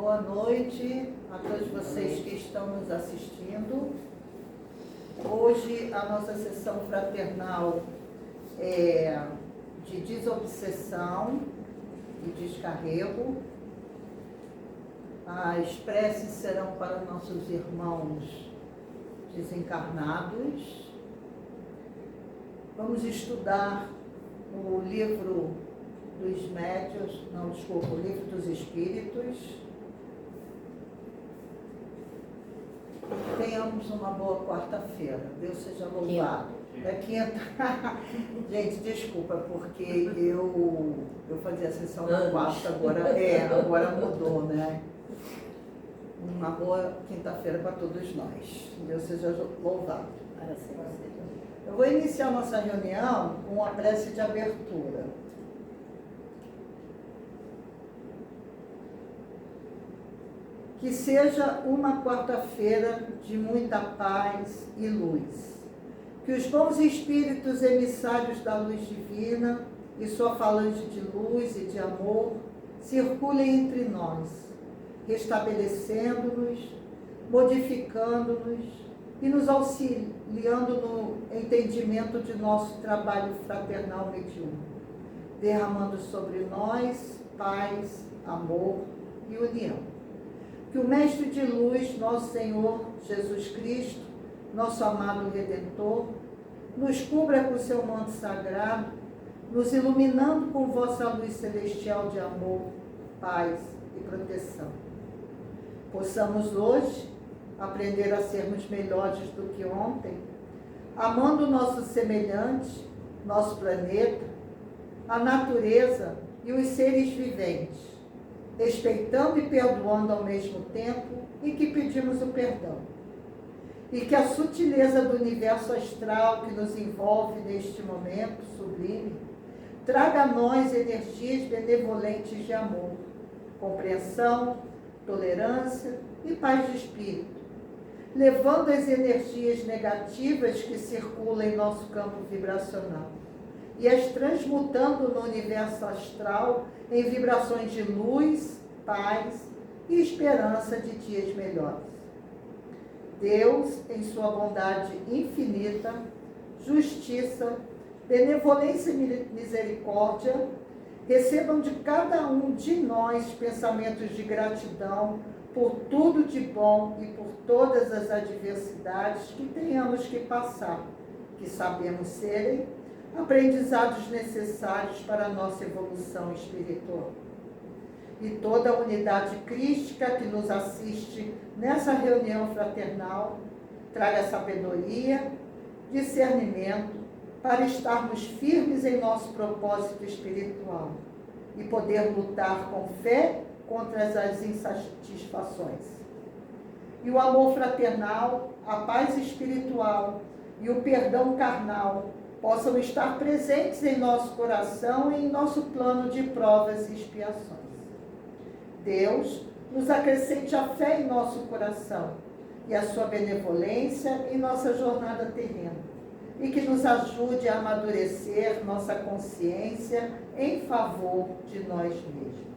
Boa noite a todos vocês que estão nos assistindo. Hoje a nossa sessão fraternal é de desobsessão e descarrego. As preces serão para nossos irmãos desencarnados. Vamos estudar o livro dos médiuns, o livro dos espíritos. Tenhamos uma boa quarta-feira. Deus seja louvado. É quinta. Gente, desculpa, porque eu fazia a sessão na quarta, agora mudou, né? Uma boa quinta-feira para todos nós. Deus seja louvado. Eu vou iniciar nossa reunião com a prece de abertura. Que seja uma quarta-feira de muita paz e luz. Que os bons espíritos emissários da luz divina e sua falange de luz e de amor circulem entre nós, restabelecendo-nos, modificando-nos e nos auxiliando no entendimento de nosso trabalho fraternal mediúnico, derramando sobre nós paz, amor e união. Que o Mestre de Luz, nosso Senhor Jesus Cristo, nosso amado Redentor, nos cubra com seu manto sagrado, nos iluminando com vossa luz celestial de amor, paz e proteção. Possamos hoje aprender a sermos melhores do que ontem, amando o nosso semelhante, nosso planeta, a natureza e os seres viventes, respeitando e perdoando ao mesmo tempo em que pedimos o perdão. E que a sutileza do universo astral que nos envolve neste momento sublime traga a nós energias benevolentes de amor, compreensão, tolerância e paz de espírito, levando as energias negativas que circulam em nosso campo vibracional e as transmutando no universo astral em vibrações de luz, paz e esperança de dias melhores. Deus, em sua bondade infinita, justiça, benevolência e misericórdia, recebam de cada um de nós pensamentos de gratidão por tudo de bom e por todas as adversidades que tenhamos que passar, que sabemos serem aprendizados necessários para a nossa evolução espiritual. E toda a unidade crística que nos assiste nessa reunião fraternal traga sabedoria, discernimento para estarmos firmes em nosso propósito espiritual e poder lutar com fé contra as insatisfações. E o amor fraternal, a paz espiritual e o perdão carnal possam estar presentes em nosso coração e em nosso plano de provas e expiações. Deus nos acrescente a fé em nosso coração e a sua benevolência em nossa jornada terrena e que nos ajude a amadurecer nossa consciência em favor de nós mesmos.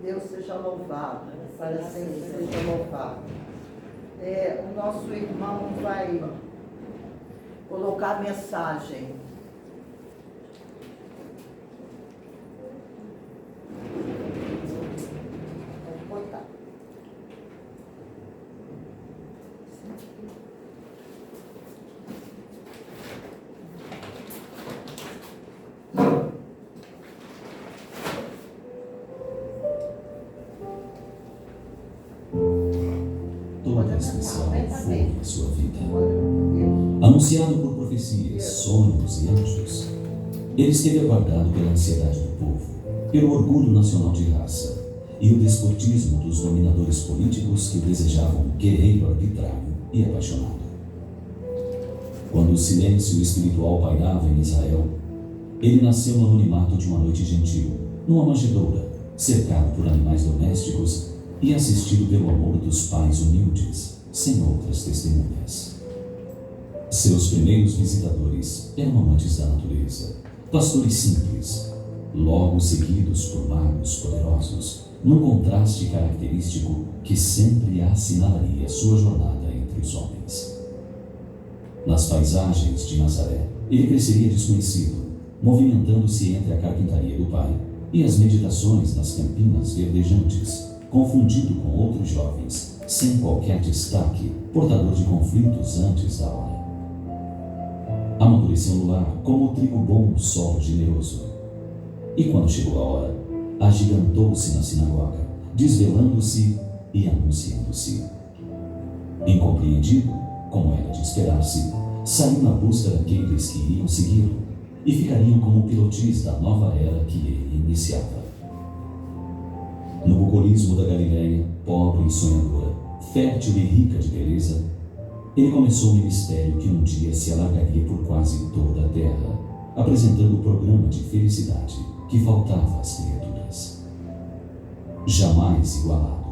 Deus seja louvado, para sempre seja louvado. O nosso irmão vai colocar a mensagem. Vamos botar. Toda a expressão fogo na sua vida, anunciado por profecias, sonhos e anjos, ele esteve aguardado pela ansiedade do povo, pelo orgulho nacional de raça e o despotismo dos dominadores políticos que o desejavam um guerreiro arbitrário e apaixonado. Quando o silêncio espiritual pairava em Israel, ele nasceu no anonimato de uma noite gentil, numa manjedoura, cercado por animais domésticos e assistido pelo amor dos pais humildes, sem outras testemunhas. Seus primeiros visitadores eram amantes da natureza, pastores simples, logo seguidos por magos poderosos, num contraste característico que sempre assinalaria sua jornada entre os homens. Nas paisagens de Nazaré, ele cresceria desconhecido, movimentando-se entre a carpintaria do pai e as meditações nas campinas verdejantes, confundido com outros jovens, sem qualquer destaque, portador de conflitos antes da hora. Amadureceu no lar como o trigo bom no solo generoso. E quando chegou a hora, agigantou-se na sinagoga, desvelando-se e anunciando-se. Incompreendido, como era de esperar-se, saiu na busca daqueles que iriam segui-lo e ficariam como pilotis da nova era que ele iniciava. No bucolismo da Galileia, pobre e sonhadora, fértil e rica de beleza, ele começou o ministério que um dia se alargaria por quase toda a terra, apresentando o programa de felicidade que faltava às criaturas. Jamais igualado,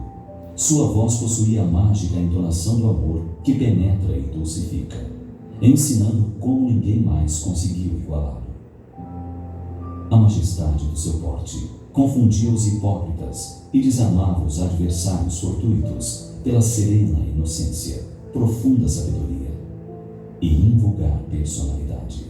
sua voz possuía a mágica entonação do amor que penetra e dulcifica, ensinando como ninguém mais conseguiu igualá-lo. A majestade do seu porte confundia os hipócritas e desarmava os adversários fortuitos pela serena inocência, profunda sabedoria e invulgar personalidade.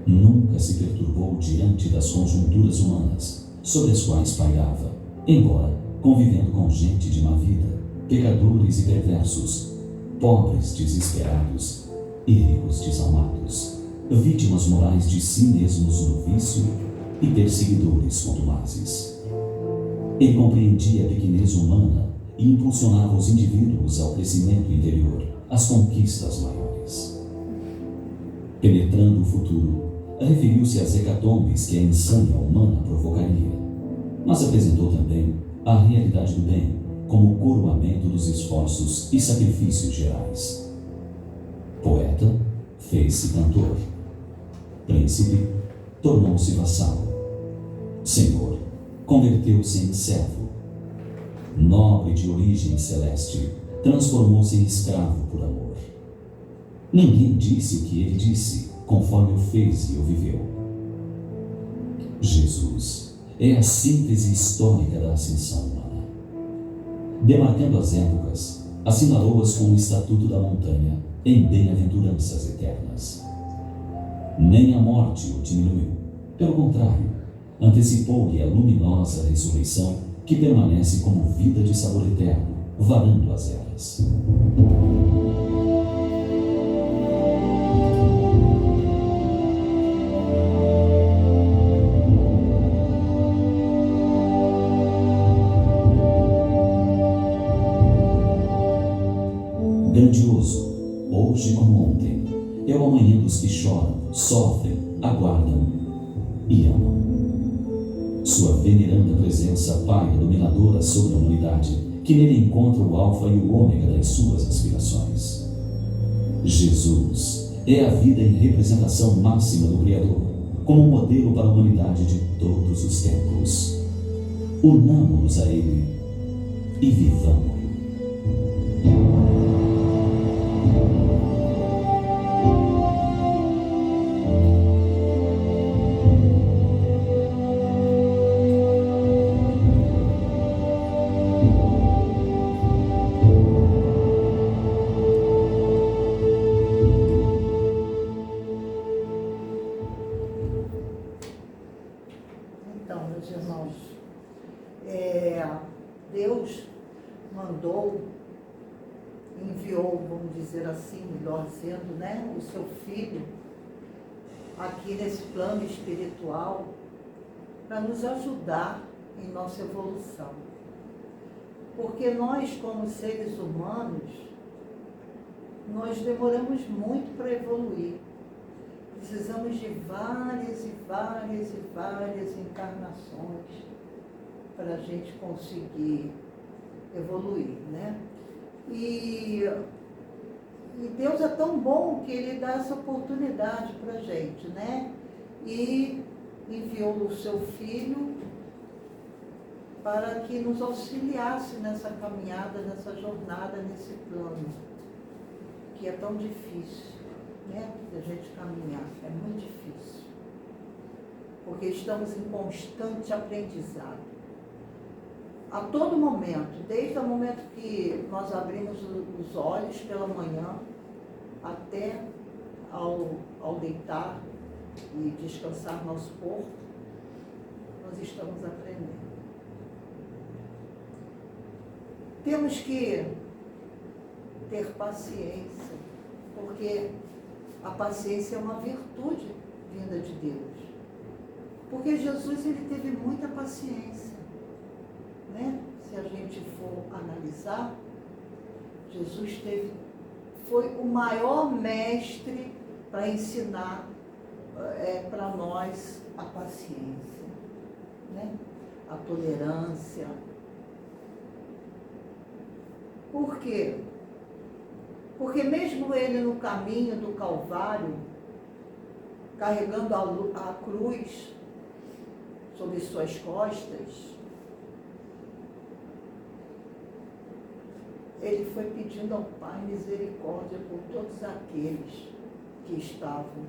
Nunca se perturbou diante das conjunturas humanas sobre as quais pairava, embora convivendo com gente de má vida, pecadores e perversos, pobres desesperados e ricos desalmados, vítimas morais de si mesmos no vício e perseguidores contumazes. Ele compreendia a pequenez humana e impulsionava os indivíduos ao crescimento interior, às conquistas maiores. Penetrando o futuro, referiu-se às hecatombes que a insânia humana provocaria, mas apresentou também a realidade do bem como coroamento dos esforços e sacrifícios gerais. Poeta, fez-se cantor. Príncipe, tornou-se vassalo. Senhor, converteu-se em servo. Nobre de origem celeste, transformou-se em escravo por amor. Ninguém disse o que ele disse, conforme o fez e o viveu. Jesus é a síntese histórica da ascensão humana. Demarcando as épocas, assinalou-as com o estatuto da montanha em bem-aventuranças eternas. Nem a morte o diminuiu, pelo contrário, antecipou-lhe a luminosa ressurreição que permanece como vida de sabor eterno, varando as eras. Grandioso, hoje como ontem, é o amanhã dos que choram, sofrem, aguardam e amam. Sua veneranda presença paira dominadora sobre a humanidade, que nele encontra o alfa e o ômega das suas aspirações. Jesus é a vida em representação máxima do Criador, como um modelo para a humanidade de todos os tempos. Unamo-nos a Ele e vivamos. Então, meus irmãos, Deus mandou, enviou, vamos dizer assim, melhor dizendo, né, o seu Filho aqui nesse plano espiritual para nos ajudar em nossa evolução. Porque nós, como seres humanos, nós demoramos muito para evoluir. Precisamos de várias e várias e várias encarnações para a gente conseguir evoluir, né? E Deus é tão bom que Ele dá essa oportunidade para a gente, né? E enviou o seu Filho para que nos auxiliasse nessa caminhada, nessa jornada, nesse plano, que é tão difícil, né, de a gente caminhar, é muito difícil. porque estamos em constante aprendizado. A todo momento, desde o momento que nós abrimos os olhos pela manhã, até ao deitar e descansar nosso corpo, nós estamos aprendendo. Temos que ter paciência, porque a paciência é uma virtude vinda de Deus. Porque Jesus, ele teve muita paciência, né? Se a gente for analisar, Jesus foi o maior mestre para ensinar para nós a paciência, né? A tolerância. Por quê? Porque mesmo ele no caminho do Calvário, carregando a cruz sobre suas costas, ele foi pedindo ao Pai misericórdia por todos aqueles que estavam,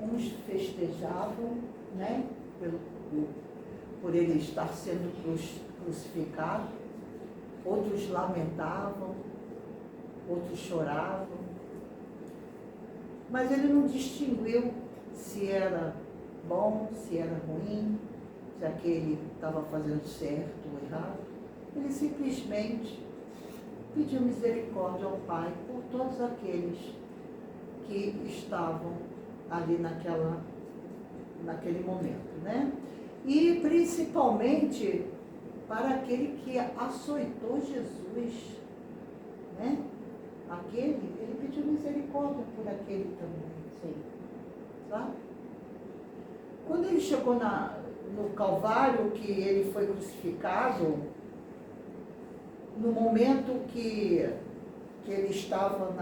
uns festejavam, né, por ele estar sendo crucificado, outros lamentavam, outros choravam, mas ele não distinguiu se era bom, se era ruim, se aquele estava fazendo certo ou errado. Ele simplesmente pediu misericórdia ao Pai por todos aqueles que estavam ali naquele momento, né? E principalmente para aquele que açoitou Jesus, né? Ele pediu misericórdia por aquele também, sim. Sabe? Quando ele chegou no Calvário, que ele foi crucificado, no momento que ele estava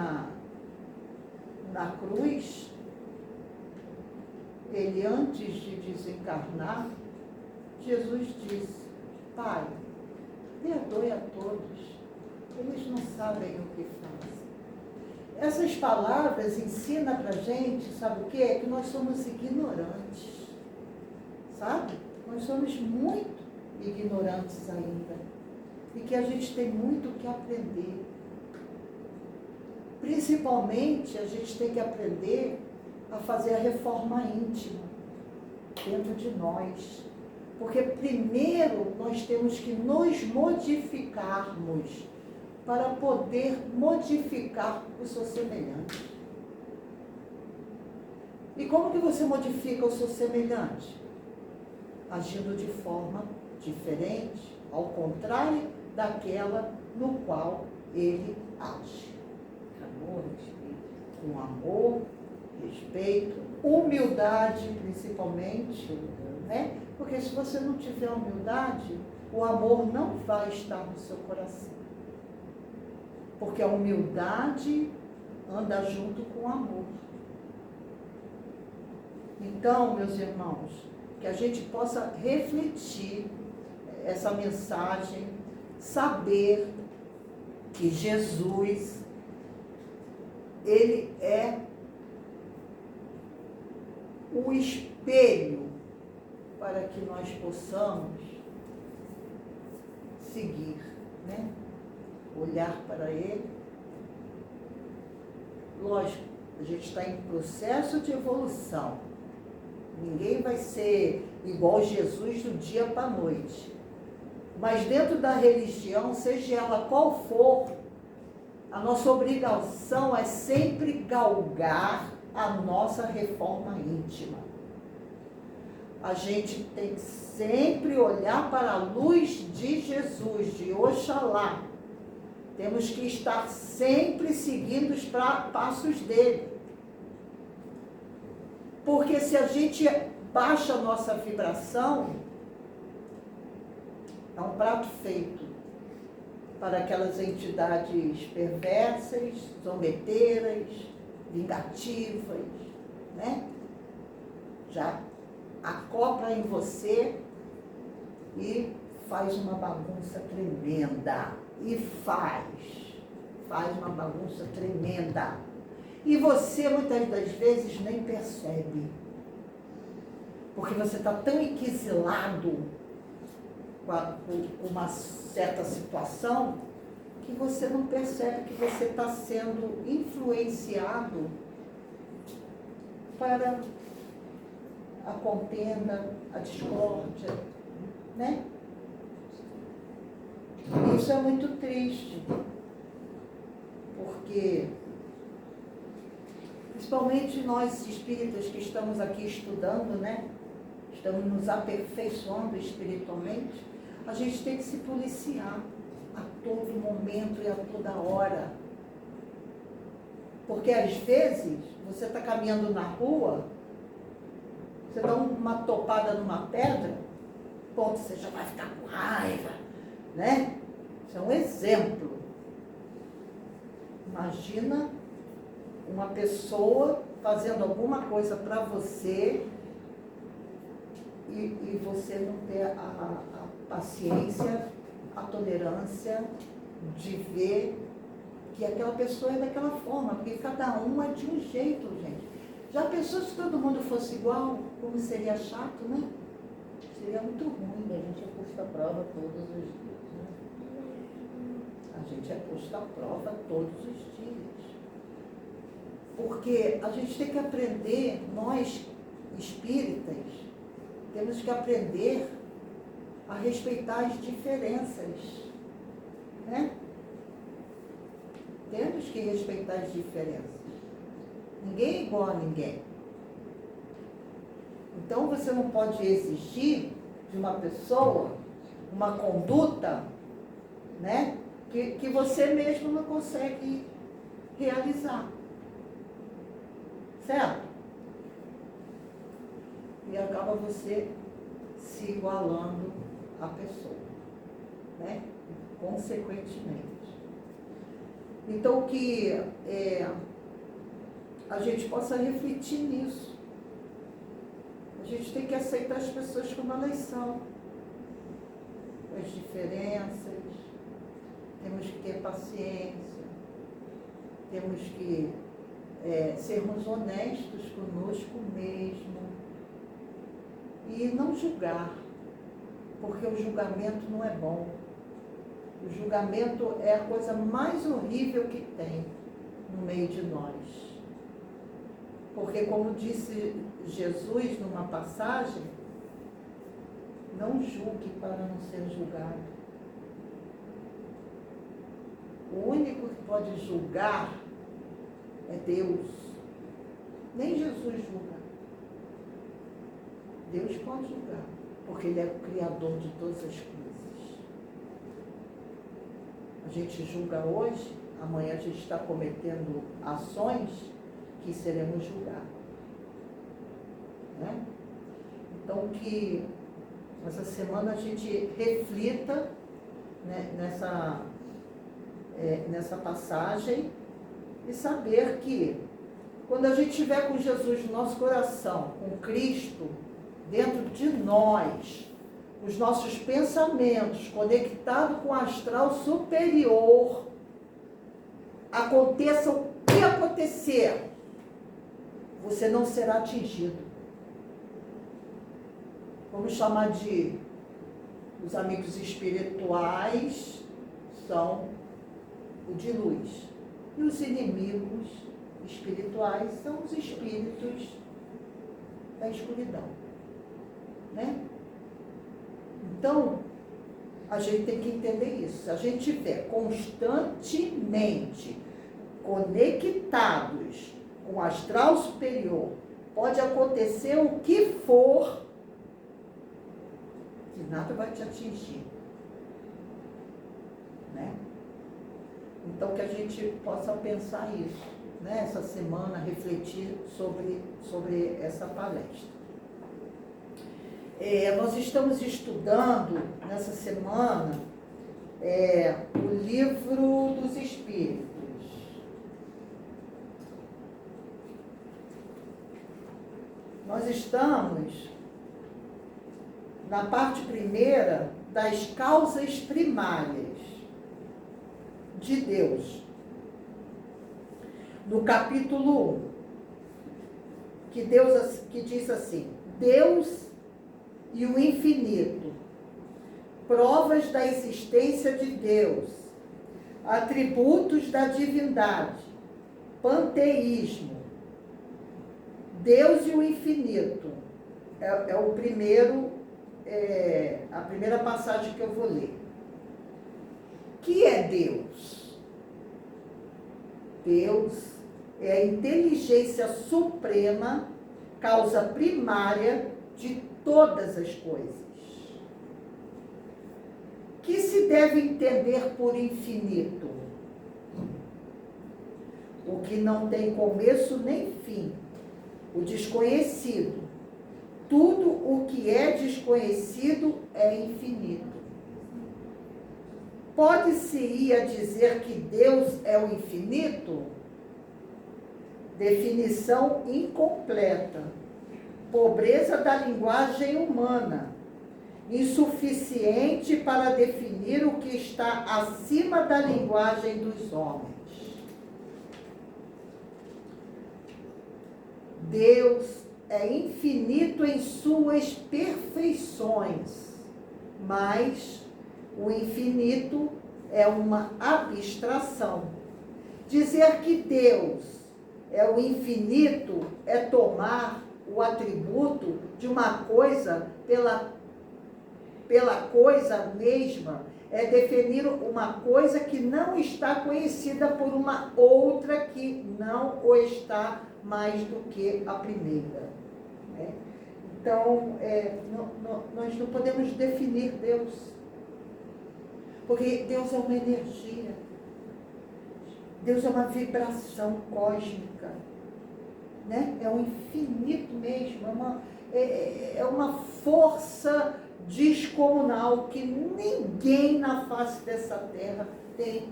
na cruz, ele, antes de desencarnar, Jesus disse: Pai, perdoe a todos, eles não sabem o que fazem. Essas palavras ensinam para a gente, sabe o quê? Que nós somos ignorantes, sabe? Nós somos muito ignorantes ainda e que a gente tem muito o que aprender. Principalmente, a gente tem que aprender a fazer a reforma íntima dentro de nós. Porque primeiro nós temos que nos modificarmos para poder modificar o seu semelhante. E como que você modifica o seu semelhante? Agindo de forma diferente, ao contrário daquela no qual ele age. Amor, respeito. Com amor, respeito, humildade principalmente, né? Porque se você não tiver humildade, o amor não vai estar no seu coração. Porque a humildade anda junto com o amor. Então, meus irmãos, que a gente possa refletir essa mensagem, saber que Jesus, ele é o espelho para que nós possamos seguir, né? Olhar para ele. Lógico, a gente está em processo de evolução. Ninguém vai ser igual Jesus do dia para a noite. Mas dentro da religião, seja ela qual for, a nossa obrigação é sempre galgar a nossa reforma íntima. A gente tem que sempre olhar para a luz de Jesus, de Oxalá. Temos que estar sempre seguindo os passos dele. Porque se a gente baixa a nossa vibração, é um prato feito para aquelas entidades perversas, zombeteiras, vingativas, né? Já acopla em você e faz uma bagunça tremenda. E faz uma bagunça tremenda. E você, muitas das vezes, nem percebe. Porque você está tão inquisilado com uma certa situação que você não percebe que você está sendo influenciado para a contenda, a discórdia, né? Isso é muito triste, porque principalmente nós espíritas que estamos aqui estudando, né? Estamos nos aperfeiçoando espiritualmente, a gente tem que se policiar a todo momento e a toda hora. Porque às vezes você está caminhando na rua, você dá uma topada numa pedra, ponto, você já vai ficar com raiva, né? Isso é um exemplo. Imagina uma pessoa fazendo alguma coisa para você e você não ter a paciência, a tolerância de ver que aquela pessoa é daquela forma, porque cada um é de um jeito, gente. Já pensou se todo mundo fosse igual? Como seria chato, né? Seria muito ruim. A gente é posto à prova todos os dias, né? A gente é posto à prova todos os dias. Porque a gente tem que aprender, nós espíritas, temos que aprender a respeitar as diferenças, né? Temos que respeitar as diferenças. Ninguém é igual a ninguém. Então você não pode exigir de uma pessoa uma conduta, né, que você mesmo não consegue realizar. Certo? E acaba você se igualando à pessoa, né? Consequentemente. Então, que a gente possa refletir nisso. A gente tem que aceitar as pessoas como elas são, as diferenças, temos que ter paciência, temos que sermos honestos conosco mesmo e não julgar, porque o julgamento não é bom. O julgamento é a coisa mais horrível que tem no meio de nós. Porque, como disse Jesus numa passagem, não julgue para não ser julgado. O único que pode julgar é Deus. Nem Jesus julga. Deus pode julgar, porque Ele é o Criador de todas as coisas. A gente julga hoje, amanhã a gente está cometendo ações que seremos julgados. Né? Então, que essa semana a gente reflita, né, nessa passagem e saber que quando a gente estiver com Jesus no nosso coração, com Cristo dentro de nós, os nossos pensamentos conectados com o astral superior, aconteça o que acontecer, você não será atingido. Vamos chamar de os amigos espirituais são o de luz. E os inimigos espirituais são os espíritos da escuridão. Né? Então, a gente tem que entender isso. Se a gente estiver constantemente conectados com o astral superior, pode acontecer o que for, que nada vai te atingir. Né? Então, que a gente possa pensar isso, né? Essa semana, refletir sobre essa palestra. Nós estamos estudando, nessa semana, o Livro dos Espíritos. Nós estamos na parte primeira das causas primárias de Deus. No capítulo 1, que diz assim: Deus e o infinito, provas da existência de Deus, atributos da divindade, panteísmo, Deus e o infinito. É o primeiro, a primeira passagem que eu vou ler. Que é Deus? Deus é a inteligência suprema, causa primária de todas as coisas. Que se deve entender por infinito? O que não tem começo nem fim, o desconhecido. Tudo o que é desconhecido é infinito. Pode-se dizer que Deus é o infinito? Definição incompleta. Pobreza da linguagem humana. Insuficiente para definir o que está acima da linguagem dos homens. Deus é infinito em suas perfeições, mas o infinito é uma abstração. Dizer que Deus é o infinito é tomar o atributo de uma coisa pela coisa mesma, é definir uma coisa que não está conhecida por uma outra que não o está mais do que a primeira. Né? Então, nós não podemos definir Deus, porque Deus é uma energia, Deus é uma vibração cósmica, né? É um infinito mesmo, é uma força descomunal que ninguém na face dessa terra tem,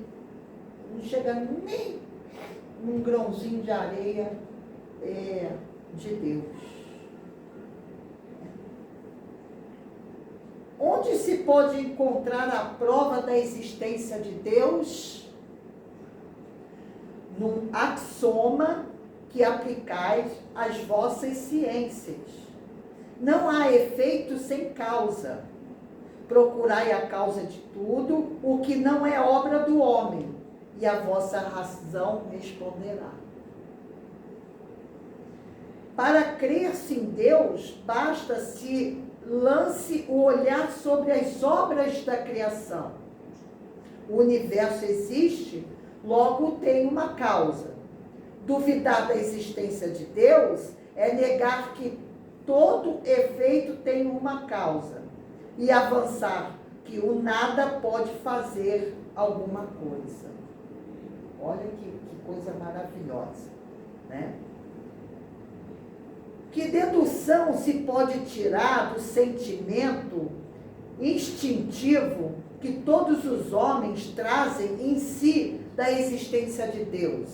não chega nem num grãozinho de areia de Deus. Onde se pode encontrar a prova da existência de Deus? Num axioma que aplicais às vossas ciências. Não há efeito sem causa. Procurai a causa de tudo, o que não é obra do homem, e a vossa razão responderá. Para crer-se em Deus, basta-se lance o olhar sobre as obras da criação. O universo existe, logo tem uma causa. Duvidar da existência de Deus é negar que todo efeito tem uma causa e avançar que o nada pode fazer alguma coisa. Olha que coisa maravilhosa, né? Que dedução se pode tirar do sentimento instintivo que todos os homens trazem em si da existência de Deus?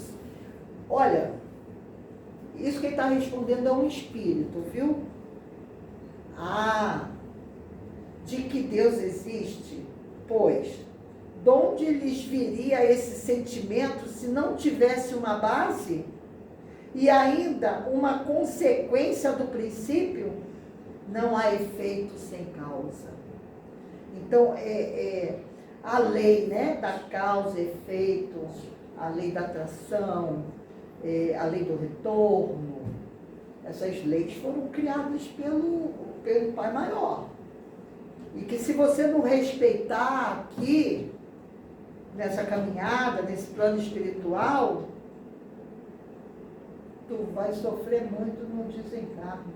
Olha, isso que ele está respondendo é um espírito, viu? De que Deus existe? Pois, de onde lhes viria esse sentimento se não tivesse uma base? E ainda uma consequência do princípio? Não há efeito sem causa. Então, a lei, né, da causa e efeito, a lei da atração, a lei do retorno, essas leis foram criadas pelo Pai Maior. E que se você não respeitar aqui, nessa caminhada, nesse plano espiritual, tu vai sofrer muito no desencarne.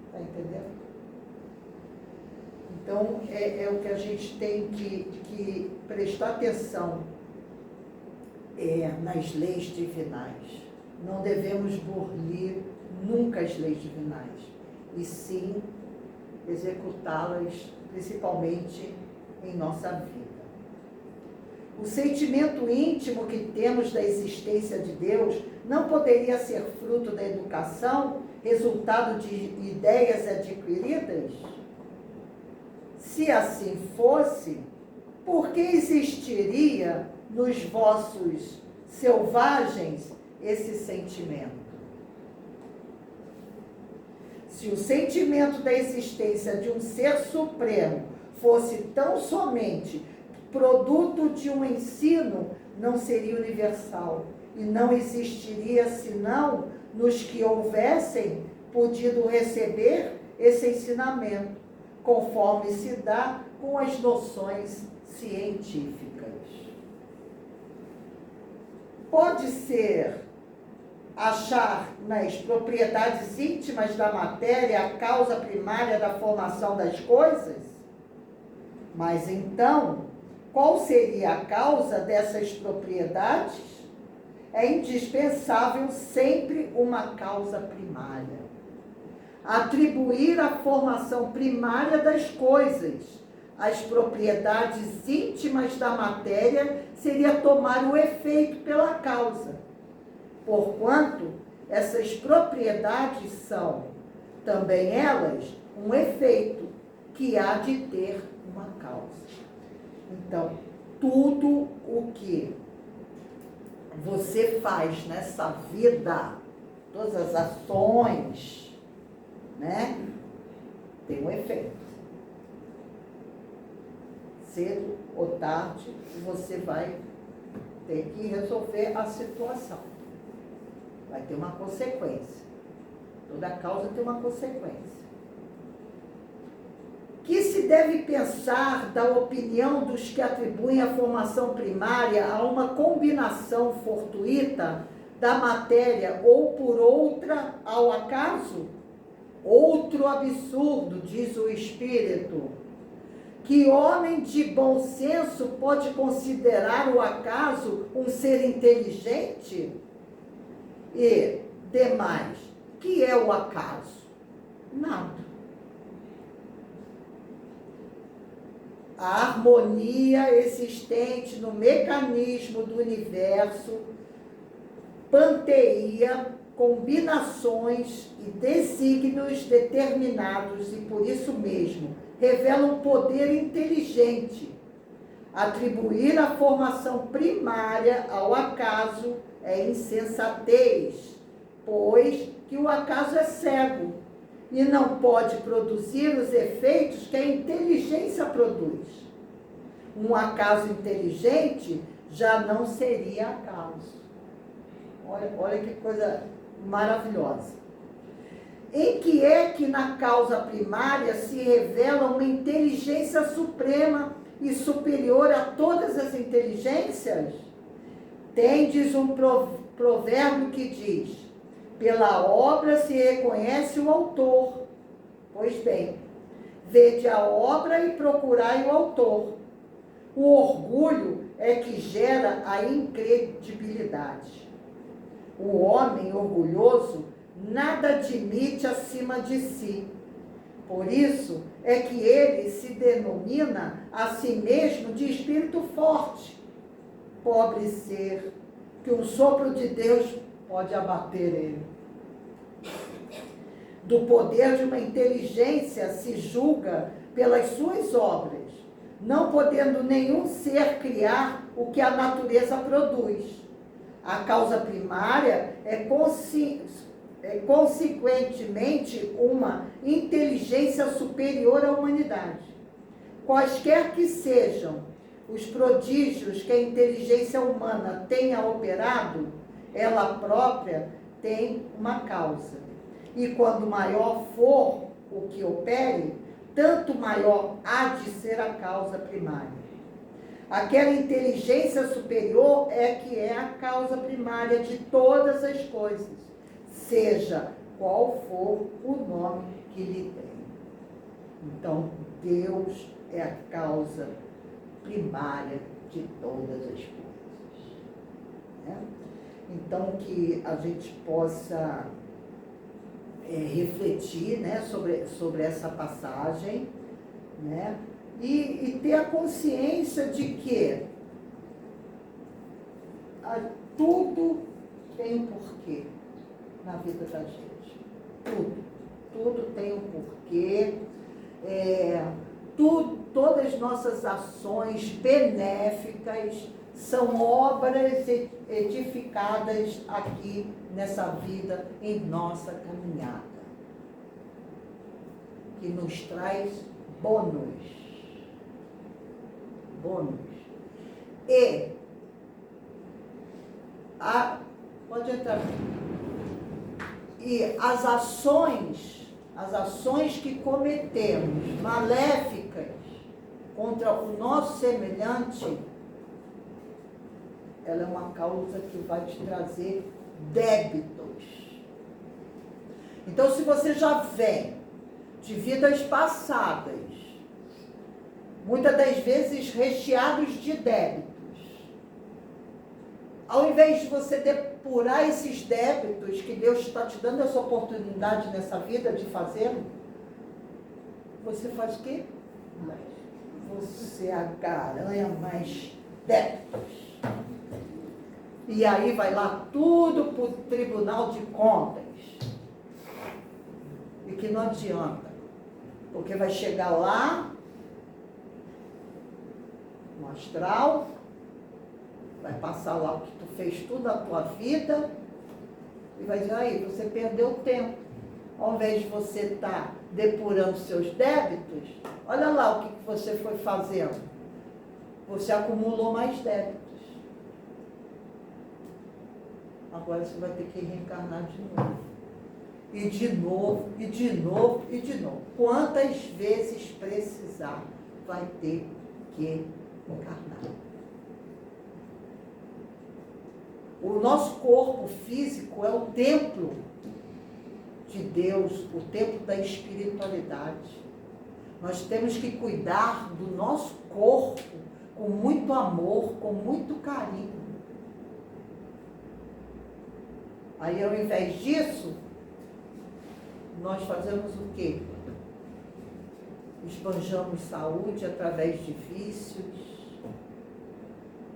Está entendendo? Então, é o que a gente tem que prestar atenção nas leis divinais. Não devemos burlir nunca as leis divinais, e sim executá-las, principalmente em nossa vida. O sentimento íntimo que temos da existência de Deus não poderia ser fruto da educação, resultado de ideias adquiridas? Se assim fosse, por que existiria nos vossos selvagens esse sentimento? Se o sentimento da existência de um ser supremo fosse tão somente produto de um ensino, não seria universal e não existiria senão nos que houvessem podido receber esse ensinamento, conforme se dá com as noções científicas. Pode ser achar nas propriedades íntimas da matéria a causa primária da formação das coisas? Mas então, qual seria a causa dessas propriedades? É indispensável sempre uma causa primária. Atribuir a formação primária das coisas às propriedades íntimas da matéria seria tomar o efeito pela causa, porquanto essas propriedades são, também elas, um efeito que há de ter uma causa. Então, tudo o que você faz nessa vida, todas as ações, né, tem um efeito. Cedo ou tarde, você vai ter que resolver a situação. Vai ter uma consequência. Toda causa tem uma consequência. Que se deve pensar da opinião dos que atribuem a formação primária a uma combinação fortuita da matéria ou por outra ao acaso? Outro absurdo, diz o Espírito. Que homem de bom senso pode considerar o acaso um ser inteligente? E, demais, que é o acaso? Nada. A harmonia existente no mecanismo do universo panteia combinações e desígnios determinados e, por isso mesmo, revelam poder inteligente. Atribuir a formação primária ao acaso é insensatez, pois que o acaso é cego e não pode produzir os efeitos que a inteligência produz. Um acaso inteligente já não seria acaso. Olha que coisa maravilhosa. Em que é que na causa primária se revela uma inteligência suprema e superior a todas as inteligências? Tendes um provérbio que diz: pela obra se reconhece o autor. Pois bem, vede a obra e procurai o autor. O orgulho é que gera a incredibilidade. O homem orgulhoso nada admite acima de si. Por isso é que ele se denomina a si mesmo de espírito forte. Pobre ser, que um sopro de Deus pode abater ele. Do poder de uma inteligência se julga pelas suas obras, não podendo nenhum ser criar o que a natureza produz. A causa primária é consequentemente uma inteligência superior à humanidade. Quaisquer que sejam os prodígios que a inteligência humana tenha operado, ela própria tem uma causa. E quando maior for o que opere, tanto maior há de ser a causa primária. Aquela inteligência superior é que é a causa primária de todas as coisas, seja qual for o nome que lhe tem. Então, Deus é a causa primária de todas as coisas. Né? Então, que a gente possa refletir, né, sobre essa passagem, né, e ter a consciência de que tudo tem um porquê na vida da gente. Tudo tem um porquê. Todas as nossas ações benéficas são obras edificadas aqui nessa vida, em nossa caminhada. que nos traz bônus. E pode entrar. E as ações que cometemos maléficas contra o nosso semelhante, ela é uma causa que vai te trazer débitos. Então, se você já vem de vidas passadas, muitas das vezes recheados de débitos, ao invés de você depurar esses débitos que Deus está te dando essa oportunidade nessa vida de fazê-lo, você faz o quê? Você agaranha mais débitos. E aí vai lá tudo para o Tribunal de Contas. E que não adianta. Porque vai chegar lá, no astral, vai passar lá o que tu fez tudo na tua vida, e vai dizer, aí, você perdeu tempo. Ao invés de você estar depurando seus débitos, olha lá o que você foi fazendo. Você acumulou mais débitos. Agora você vai ter que reencarnar de novo. E de novo, e de novo, e de novo. Quantas vezes precisar, vai ter que encarnar. O nosso corpo físico é o templo de Deus, o templo da espiritualidade. Nós temos que cuidar do nosso corpo com muito amor, com muito carinho. Aí, ao invés disso, nós fazemos o quê? Esbanjamos saúde através de vícios,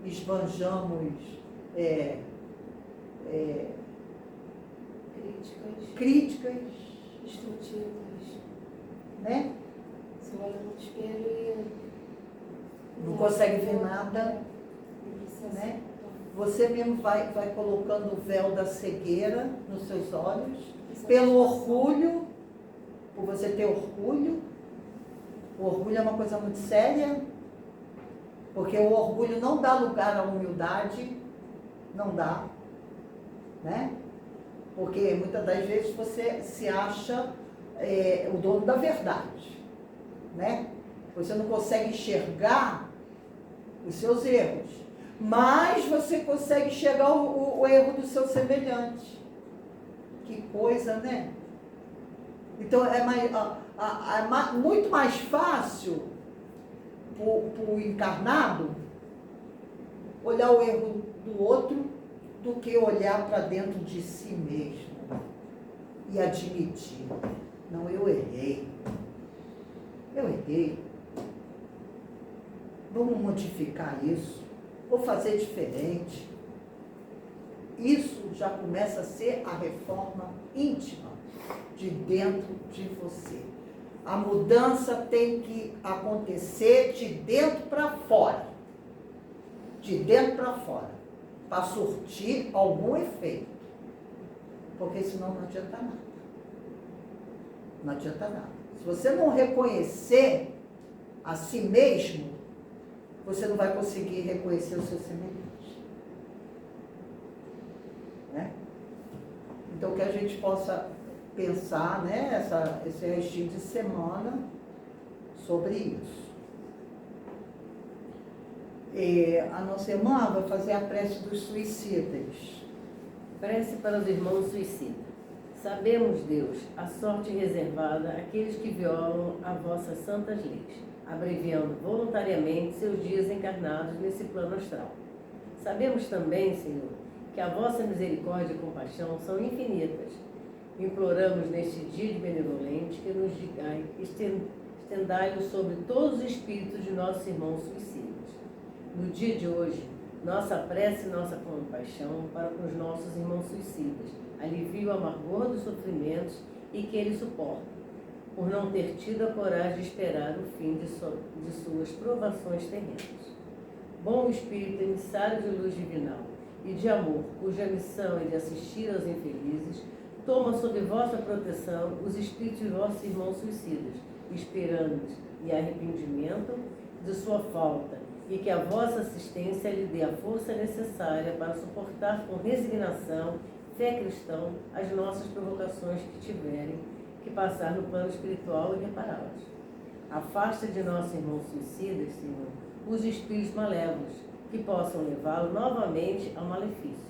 esbanjamos críticas destrutivas, né? você olha no espelho e Não consegue ver nada, né? Você mesmo vai colocando o véu da cegueira nos seus olhos, pelo orgulho, por você ter orgulho. O orgulho é uma coisa muito séria, porque o orgulho não dá lugar à humildade, não dá, né? Porque muitas das vezes você se acha o dono da verdade, né? Você não consegue enxergar os seus erros, mas você consegue enxergar o erro do seu semelhante. Que coisa, né? Então é muito mais fácil para o encarnado olhar o erro do outro do que olhar para dentro de si mesmo e admitir, não, eu errei, vamos modificar isso, vou fazer diferente. Isso já começa a ser a reforma íntima de dentro de você. A mudança tem que acontecer de dentro para fora. De dentro para fora. Para surtir algum efeito. Porque senão não adianta nada. Não adianta nada. Se você não reconhecer a si mesmo, você não vai conseguir reconhecer o seu semelhante. Né? Então, que a gente possa pensar, né, esse restinho de semana sobre isso. A nossa irmã vai fazer a prece dos suicidas. Prece para os irmãos suicidas. Sabemos, Deus, a sorte reservada àqueles que violam as vossas santas leis, abreviando voluntariamente seus dias encarnados nesse plano astral. Sabemos também, Senhor, que a vossa misericórdia e compaixão são infinitas. Imploramos neste dia de benevolente que nos digai, estendai-o sobre todos os espíritos de nossos irmãos suicidas. No dia de hoje, nossa prece e nossa compaixão para com os nossos irmãos suicidas, alivie o amargor dos sofrimentos e que eles suportam, por não ter tido a coragem de esperar o fim de suas provações terrenas. Bom Espírito, emissário de luz divinal e de amor, cuja missão é de assistir aos infelizes, toma sob vossa proteção os espíritos de vossos irmãos suicidas, esperando e arrependimento de sua falta, e que a vossa assistência lhe dê a força necessária para suportar com resignação, fé cristã, as nossas provocações que tiverem que passar no plano espiritual e repará-las. Afasta de nossos irmãos suicidas, Senhor, os espíritos malévolos, que possam levá-lo novamente ao malefício,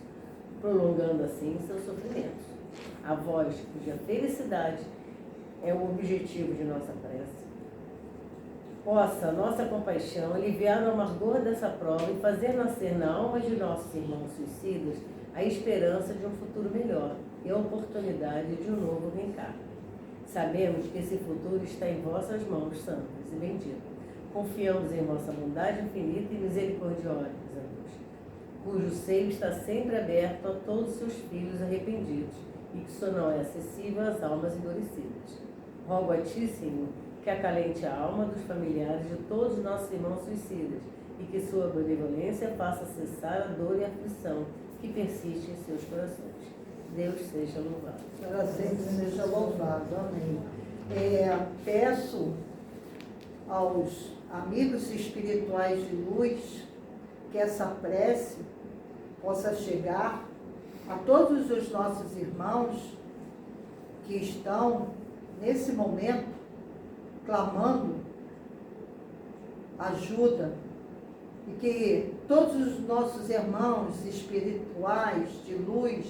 prolongando assim seus sofrimentos. A vós, cuja felicidade é o objetivo de nossa prece, possa a nossa compaixão aliviar o amargor dessa prova e fazer nascer na alma de nossos irmãos suicidas a esperança de um futuro melhor e a oportunidade de um novo reencarno. Sabemos que esse futuro está em vossas mãos santas e benditas. Confiamos em vossa bondade infinita e misericordiosa, Deus, cujo seio está sempre aberto a todos os seus filhos arrependidos e que só não é acessível às almas endurecidas. Rogo a ti, Senhor, que acalente a alma dos familiares de todos os nossos irmãos suicidas e que sua benevolência faça cessar a dor e a aflição que persiste em seus corações. Deus seja louvado. Para sempre seja louvado. Amém. Peço aos amigos espirituais de luz que essa prece possa chegar a todos os nossos irmãos que estão, nesse momento, clamando ajuda, e que todos os nossos irmãos espirituais de luz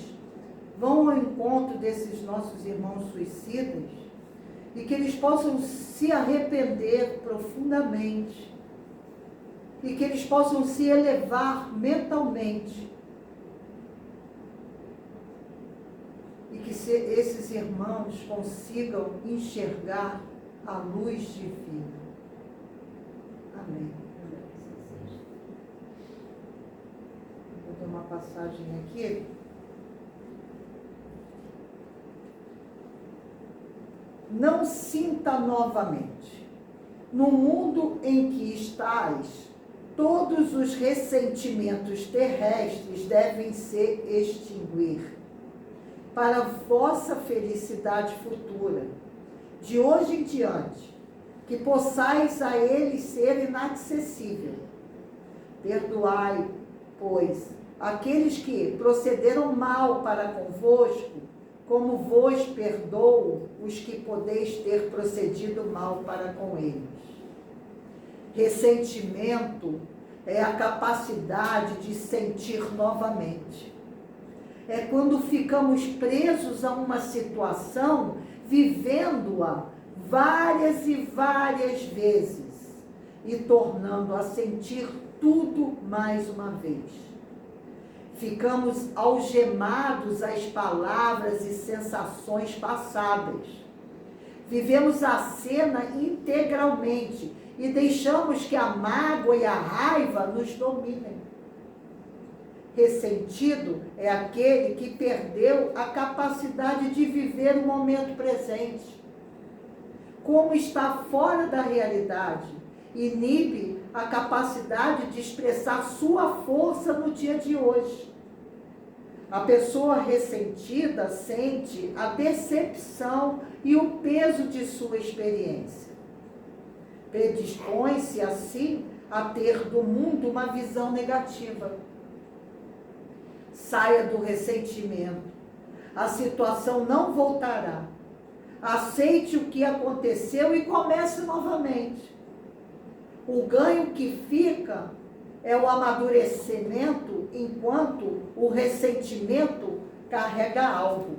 vão ao encontro desses nossos irmãos suicidas e que eles possam se arrepender profundamente e que eles possam se elevar mentalmente e que esses irmãos consigam enxergar a luz divina. Amém. Vou ter uma passagem aqui. Não sinta novamente. No mundo em que estás, todos os ressentimentos terrestres devem se extinguir. Para a vossa felicidade futura, de hoje em diante, que possais a ele ser inacessível. Perdoai, pois, aqueles que procederam mal para convosco, como vos perdoo os que podeis ter procedido mal para com eles. Ressentimento é a capacidade de sentir novamente. É quando ficamos presos a uma situação, vivendo-a várias e várias vezes e tornando a sentir tudo mais uma vez. Ficamos algemados às palavras e sensações passadas. Vivemos a cena integralmente e deixamos que a mágoa e a raiva nos dominem. Ressentido é aquele que perdeu a capacidade de viver o momento presente. Como está fora da realidade, inibe a capacidade de expressar sua força no dia de hoje. A pessoa ressentida sente a decepção e o peso de sua experiência. Predispõe-se, assim, a ter do mundo uma visão negativa. Saia do ressentimento. A situação não voltará. Aceite o que aconteceu e comece novamente. O ganho que fica é o amadurecimento, enquanto o ressentimento carrega algo.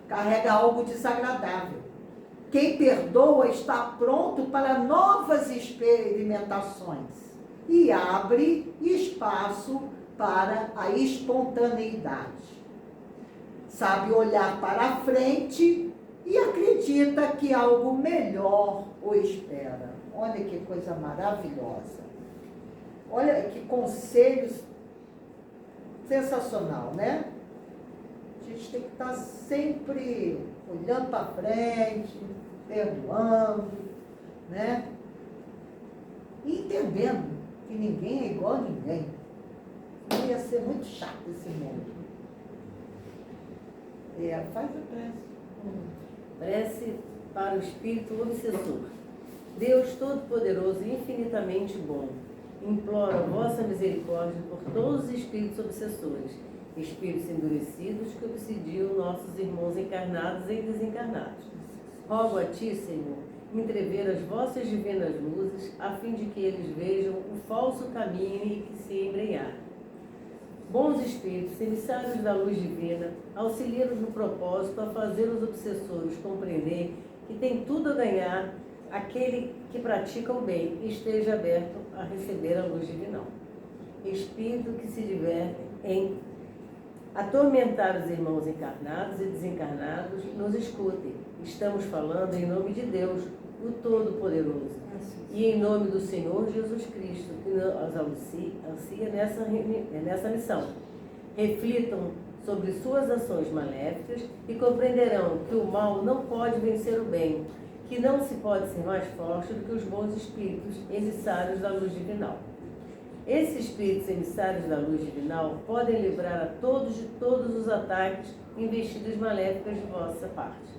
Carrega algo desagradável. Quem perdoa está pronto para novas experimentações e abre espaço para a espontaneidade. Sabe olhar para a frente e acredita que algo melhor o espera. Olha que coisa maravilhosa. Olha que conselhos sensacional, né? A gente tem que estar sempre olhando para frente, perdoando, né? E entendendo que ninguém é igual a ninguém. Não ia ser muito chato esse mundo. Prece Faz a prece. para o espírito obsessor. Deus Todo-Poderoso e infinitamente bom, imploro a vossa misericórdia por todos os espíritos obsessores, espíritos endurecidos que obsidiam nossos irmãos encarnados e desencarnados. Rogo a ti, Senhor, entrever as vossas divinas luzes, a fim de que eles vejam o falso caminho e que se embrenharem. Bons espíritos, emissários da luz divina, auxilia-nos no propósito a fazer os obsessores compreender que tem tudo a ganhar aquele que pratica o bem e esteja aberto a receber a luz divinal. Espírito que se diverte em atormentar os irmãos encarnados e desencarnados, nos escutem. Estamos falando em nome de Deus, o Todo-Poderoso, e em nome do Senhor Jesus Cristo, que nos auxilia nessa missão. Reflitam sobre suas ações maléficas e compreenderão que o mal não pode vencer o bem, que não se pode ser mais forte do que os bons espíritos emissários da luz divinal. Esses espíritos emissários da luz divinal podem livrar a todos de todos os ataques e investidas maléficas de vossa parte.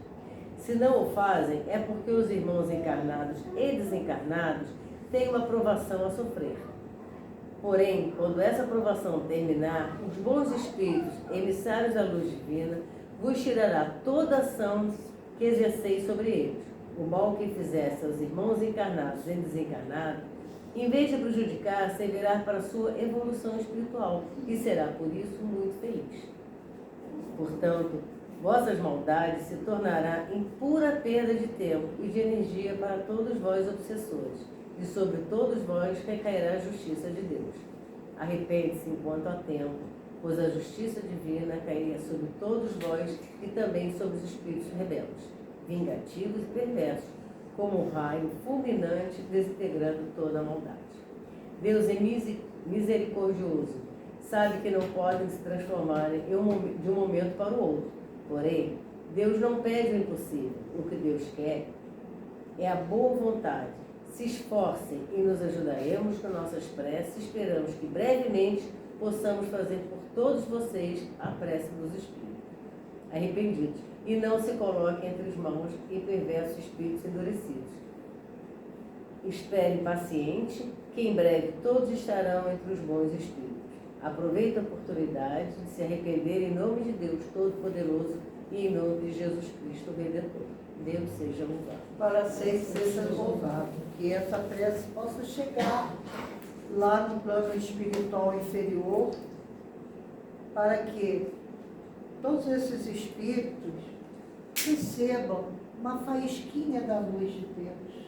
Se não o fazem, é porque os irmãos encarnados e desencarnados têm uma provação a sofrer. Porém, quando essa provação terminar, os bons espíritos emissários da luz divina vos tirará toda a ação que exerceis sobre eles. O mal que fizesse aos irmãos encarnados e desencarnados, em vez de prejudicar, servirá para a sua evolução espiritual e será, por isso, muito feliz. Portanto, vossas maldades se tornará em pura perda de tempo e de energia para todos vós obsessores, e sobre todos vós recairá a justiça de Deus. Arrepende-se enquanto há tempo, pois a justiça divina cairia sobre todos vós e também sobre os espíritos rebeldes, vingativos e perversos, como um raio fulminante desintegrando toda a maldade. Deus é misericordioso, sabe que não podem se transformar de um momento para o outro. Porém, Deus não pede o impossível. O que Deus quer é a boa vontade. Se esforcem e nos ajudaremos com nossas preces. Esperamos que brevemente possamos fazer por todos vocês a prece dos espíritos arrependidos e não se coloquem entre os maus e perversos espíritos endurecidos. Esperem paciente, que em breve todos estarão entre os bons espíritos. Aproveite a oportunidade de se arrepender em nome de Deus Todo-Poderoso e em nome de Jesus Cristo Redentor. Deus seja louvado. Para sempre seja louvado. Que essa prece possa chegar lá no plano espiritual inferior, para que todos esses espíritos recebam uma faísquinha da luz de Deus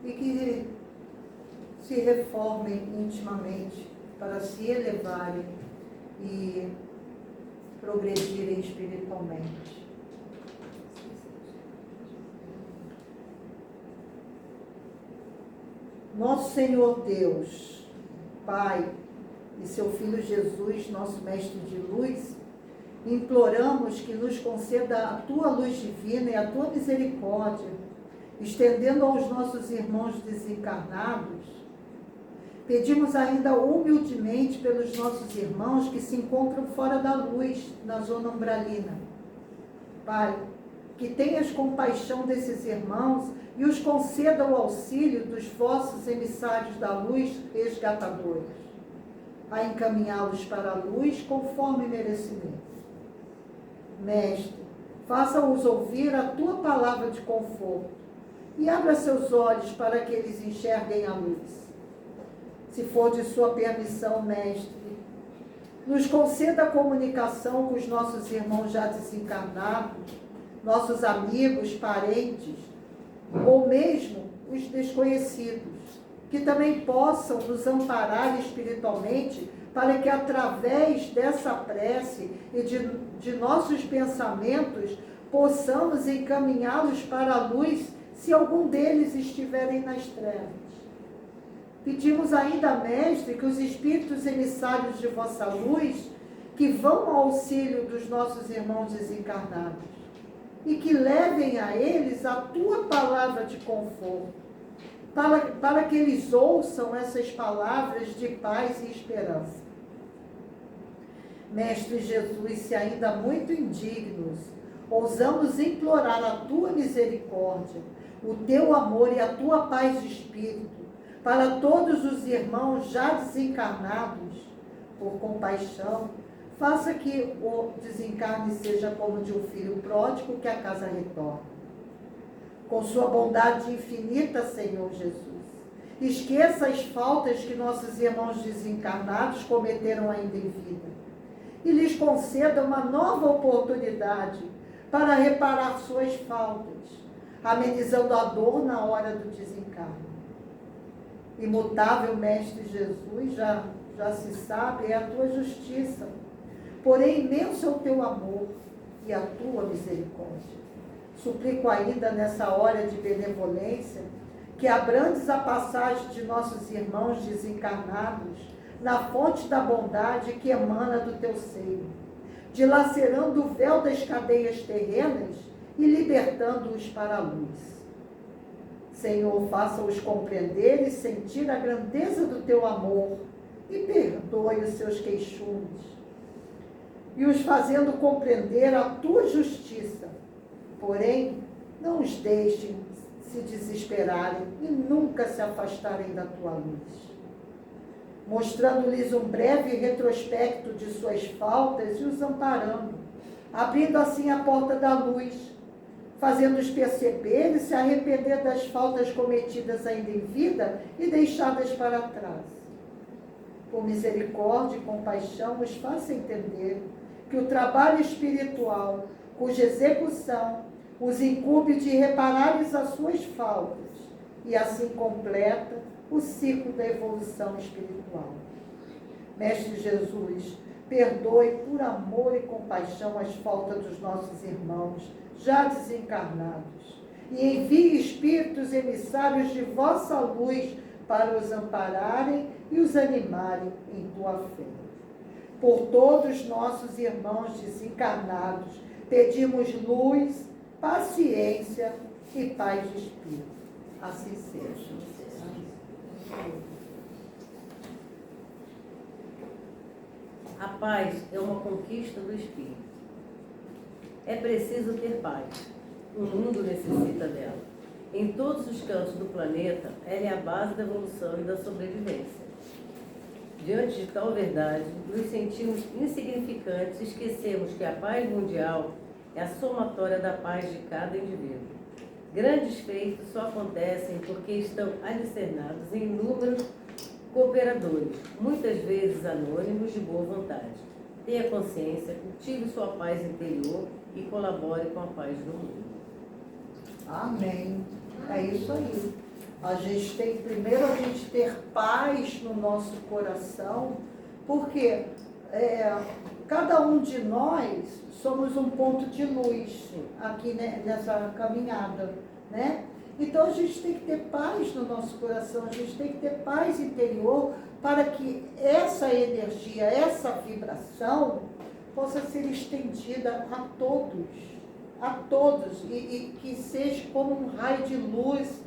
e que se reformem intimamente para se elevarem e progredirem espiritualmente. Nosso Senhor Deus, Pai, e seu Filho Jesus, nosso Mestre de luz, imploramos que nos conceda a tua luz divina e a tua misericórdia, estendendo aos nossos irmãos desencarnados. Pedimos ainda humildemente pelos nossos irmãos que se encontram fora da luz, na zona umbralina. Pai, que tenhas compaixão desses irmãos e os conceda o auxílio dos vossos emissários da luz resgatadores, a encaminhá-los para a luz conforme merecimento. Mestre, faça-os ouvir a tua palavra de conforto e abra seus olhos para que eles enxerguem a luz. Se for de sua permissão, Mestre, nos conceda a comunicação com os nossos irmãos já desencarnados, nossos amigos, parentes, ou mesmo os desconhecidos, que também possam nos amparar espiritualmente, para que através dessa prece e de nossos pensamentos possamos encaminhá-los para a luz, se algum deles estiverem nas trevas. Pedimos ainda, Mestre, que os espíritos emissários de vossa luz, que vão ao auxílio dos nossos irmãos desencarnados, e que levem a eles a tua palavra de conforto, para que eles ouçam essas palavras de paz e esperança. Mestre Jesus, se ainda muito indignos, ousamos implorar a tua misericórdia, o teu amor e a tua paz de espírito para todos os irmãos já desencarnados. Por compaixão, faça que o desencarne seja como de um filho pródigo que a casa retorna. Com sua bondade infinita, Senhor Jesus, esqueça as faltas que nossos irmãos desencarnados cometeram ainda em vida e lhes conceda uma nova oportunidade para reparar suas faltas, amenizando a dor na hora do desencarne. Imutável Mestre Jesus, já se sabe, é a tua justiça, porém imenso é o teu amor e a tua misericórdia. Suplico ainda nessa hora de benevolência que abrandes a passagem de nossos irmãos desencarnados na fonte da bondade que emana do teu seio, dilacerando o véu das cadeias terrenas e libertando-os para a luz. Senhor, faça-os compreender e sentir a grandeza do teu amor e perdoe os seus queixumes, e os fazendo compreender a tua justiça. Porém, não os deixem se desesperarem e nunca se afastarem da tua luz, mostrando-lhes um breve retrospecto de suas faltas e os amparando, abrindo assim a porta da luz, fazendo-os perceber e se arrepender das faltas cometidas ainda em vida e deixadas para trás. Por misericórdia e compaixão, os faça entender que o trabalho espiritual, cuja execução os incumbe de reparares as suas faltas, e assim completa o ciclo da evolução espiritual. Mestre Jesus, perdoe por amor e compaixão as faltas dos nossos irmãos já desencarnados e envie espíritos emissários de vossa luz para os ampararem e os animarem em tua fé. Por todos nossos irmãos desencarnados, pedimos luz, paciência e paz de espírito. Assim seja. A paz é uma conquista do espírito. É preciso ter paz. O mundo necessita dela. Em todos os cantos do planeta, ela é a base da evolução e da sobrevivência. Diante de tal verdade, nos sentimos insignificantes e esquecemos que a paz mundial é a somatória da paz de cada indivíduo. Grandes feitos só acontecem porque estão alicernados em inúmeros cooperadores, muitas vezes anônimos de boa vontade. Tenha consciência, cultive sua paz interior e colabore com a paz do mundo. Amém. É isso aí. A gente tem, primeiro, a gente ter paz no nosso coração, porque cada um de nós somos um ponto de luz aqui, né, nessa caminhada, né? Então a gente tem que ter paz no nosso coração, a gente tem que ter paz interior para que essa energia, essa vibração possa ser estendida a todos, e que seja como um raio de luz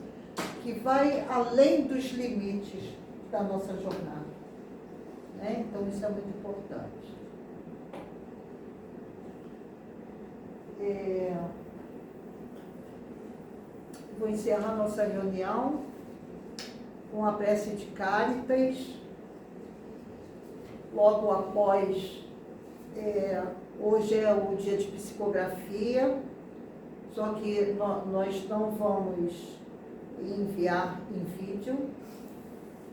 que vai além dos limites da nossa jornada, né? Então isso é muito importante. Vou encerrar nossa reunião com a prece de Cáritas. Logo após, hoje é o dia de psicografia, só que nós não vamos enviar em vídeo,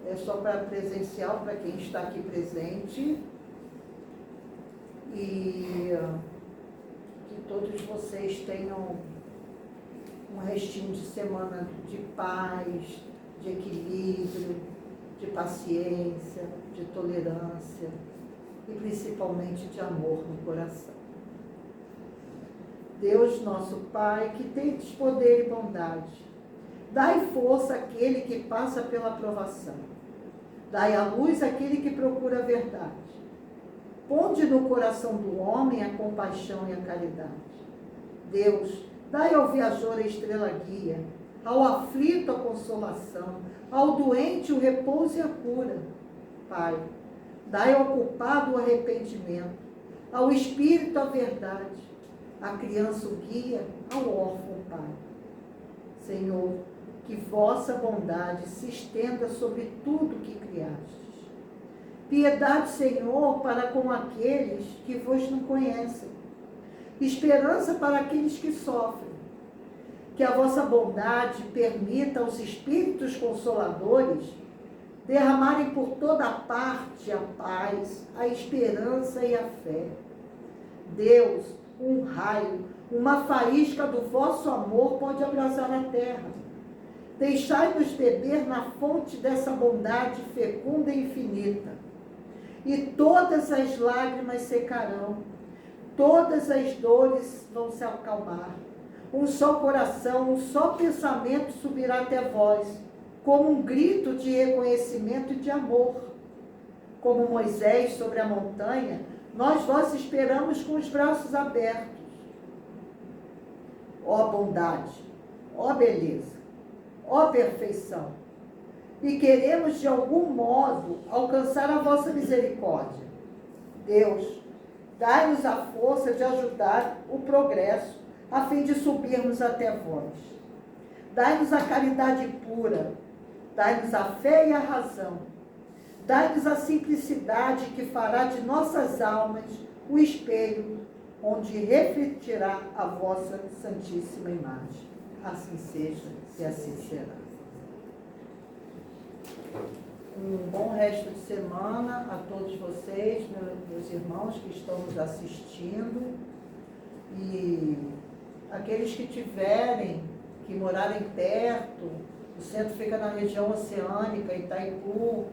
é só para presencial, para quem está aqui presente. E que todos vocês tenham um restinho de semana de paz, de equilíbrio, de paciência, de tolerância e principalmente de amor no coração. Deus, nosso Pai, que tendes poder e bondade, dai força àquele que passa pela provação, dai a luz àquele que procura a verdade. Ponde no coração do homem a compaixão e a caridade. Deus, dai ao viajor a estrela guia, ao aflito a consolação, ao doente o repouso e a cura. Pai, dai ao culpado o arrependimento, ao espírito a verdade, a criança o guia, ao órfão o pai. Senhor, que vossa bondade se estenda sobre tudo que criastes. Piedade, Senhor, para com aqueles que vos não conhecem. Esperança para aqueles que sofrem. Que a vossa bondade permita aos Espíritos Consoladores derramarem por toda parte a paz, a esperança e a fé. Deus, um raio, uma faísca do vosso amor pode abrasar a terra. Deixai-nos beber na fonte dessa bondade fecunda e infinita. E todas as lágrimas secarão, todas as dores vão se acalmar. Um só coração, um só pensamento subirá até vós, como um grito de reconhecimento e de amor. Como Moisés sobre a montanha, nós vós esperamos com os braços abertos. Ó bondade, ó beleza, ó perfeição. E queremos de algum modo alcançar a vossa misericórdia. Deus, dai-nos a força de ajudar o progresso, a fim de subirmos até vós. Dai-nos a caridade pura, dai-nos a fé e a razão. Dai-nos a simplicidade que fará de nossas almas o espelho onde refletirá a vossa santíssima imagem. Assim seja e assim será. Um bom resto de semana a todos vocês, meus irmãos que estão nos assistindo, e aqueles que tiverem, que morarem perto, o centro fica na região oceânica, Itaipu,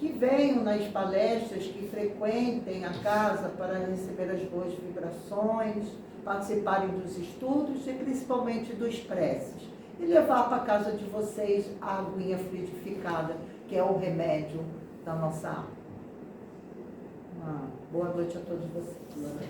que venham nas palestras, que frequentem a casa para receber as boas vibrações, participarem dos estudos e principalmente dos preces. E levar para a casa de vocês a aguinha fluidificada, que é o remédio da nossa alma. Uma boa noite a todos vocês.